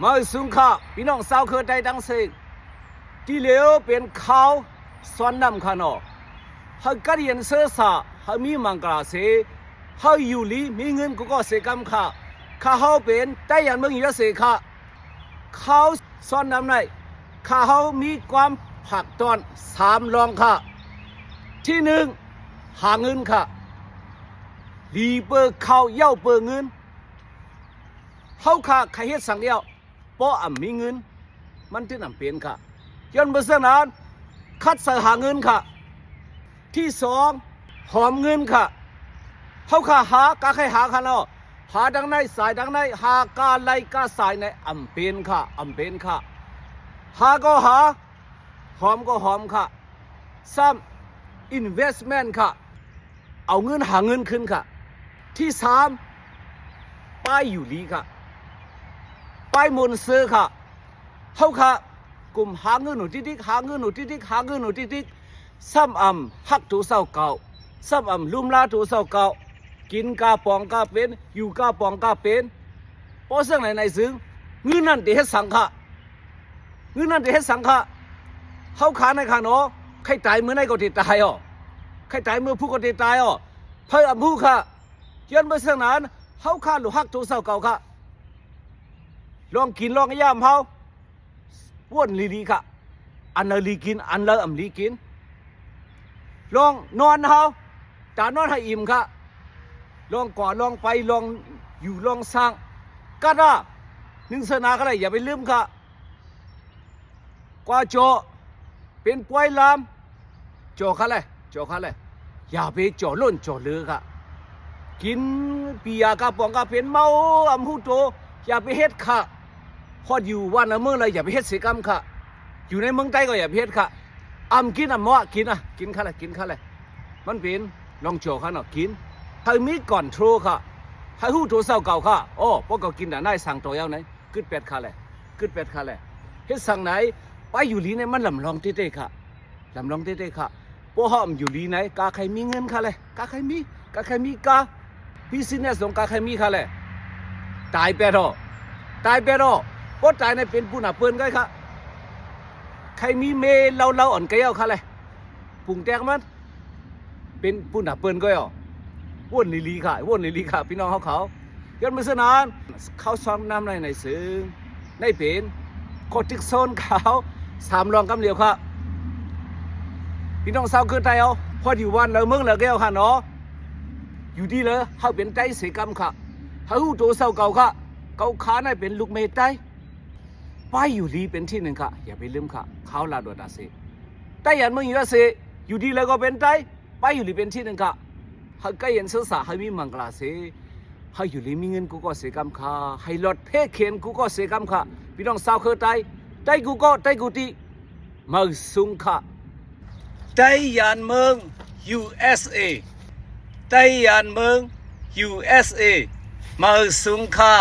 มาสุงค่ะพี่น้องสาวเคยได้ดังเสกที่เหลียวเป็นเขาสอนนำขนอเขาการเรียนเสือสาเขามีมังกรเสเขาอยู่ลีมีเงินก็เสกำค่ะเขาเป็นแต่ยันเมืองอยู่เสกค่ะเขาสอนนำในเขามีความผักตอน3รองค่ะที่1หาเงินค่ะลีเปอร์เขาเย้าเปอร์เงินเขาค่ะใครเฮ็ดสั่งเดียวเพราะมีเงินมันที่นำเป็นค่ะย้อนเบอร์เสนั้นคัดใส่หาเงินค่ะที่2หอมเงินค่ะเขาค่ะหากาใครหาค่ะเนาะหาดังในสายดังในหากาไลกาสายในเป็นค่ะเป็นค่ะหาก็หาหอมก็หอมค่ะซ้ำ investment ค่ะเอาเงินหาเงินขึ้นค่ะที่3ป้ายอยู่ลีค่ะป้ายมนซื้อค่ะเขาค่ะกลุ่มหาเงินหนูติ๊กหาเงินหนูติ๊กหาเงินหนูติ๊กซ้ำฮักถูเศร้าเก่าซ้ำลุ่มลาถูเศร้าเก่ากินกาปองกาเป็นอยู่กาปองกาเป็นเพราะเสื่องในซึ้งเงินนั่นเดี๋ยวสังค่ะเงินนั่นเดี๋ยวสังค่ะเขาขาในขาเนาะใครตายเมื่อไหร่ก็ติดตายอ๋อใครตายเมื่อผู้ก็ติดตายอ๋อเพื่อผู้ค่ะย้อนเมื่อเสื่องนั้นเขาขาหรือฮักถูเศร้าเก่าค่ะลองกินลองย่ำเขาว่นลีค่ะอันละลีกินอันละลีกินลองนอนเขาแต่นอนให้อิ่มค่ะลองก่อลองไปลองอยู่ลองสร้างก็ได้1ศาสนาก็ได้อย่าไปลืมค่ะกว่าโจเป็นป่วยลามโจค่ะเลยอย่าไปโจล้นโจเลือค่ะกินปียากาปองกาเป็นเมาหูโตอย่าไปเฮ็ดค่ะพออยู่วันละเมื่อไรอย่าไปเฮ็ดเสียกรรมค่ะอยู่ในเมืองใต้ก็อย่าไปเฮ็ดค่ะกินหม้อกินค่ะเลยมันเป็นลองโจค่ะเนาะกินให้มีก่อนโทรค่ะให้หูโทรเศร้าเก่าค่ะโอ้พวกเขากินแต่ได้สั่งตัวเย้าไหนกึดเป็ดค่ะเลยเฮ็ดสั่งไหนไปอยู่ลีไหนมันลำลองเต้ๆค่ะพวกเขาอยู่ลีไหนกาใครมีเงินค่ะเลยกาใครมีบิสเนสของกาใครมีค่ะเลยตายไปรอเพราะตายในเป็นผู้หนาเปิ้นก็ค่ะใครมีเมเราอ่อนแก้วค่ะเลยปุ่งแตกมันเป็นผู้หนาเปิ้นก็อ่ะว่นลีลีค่ะพี่น้องเขาย้อนมือสนานเขาซ้อมน้ำในซึ้งในเป็นโคติกโซนเขา3รองกำเหลียวค่ะพี่น้องสาวคือใจเอาพออยู่วันเราเมืองเราแก้วค่ะเนาะอยู่ดีเลยเขาเป็นใจเสียกรรมค่ะเขาหูตัวเศร้าเก่าค่ะเก่าขาในเป็นลูกเมตไตไปอยู่ดีเป็นที่1ค่ะอย่าไปลืมค่ะเขาลาดวดาเซแต่ยันเมืองอยู่ดาเซอยู่ดีเลยก็เป็นใจไปอยู่ดีเป็นที่1ค่ะเขาใกล้ยันเสือสาให้มีมังกรเสให้อยู่ลีมีเงินกูก็เสียกรรมค่ะให้หลอดเพศเขียนกูก็เสียกรรมค่ะพี่น้องสาวเคยใจกูก็ใจกูตีมาสุงค่ะใจยันเมือง USA ใจยันเมือง USA มาสุงค่ะ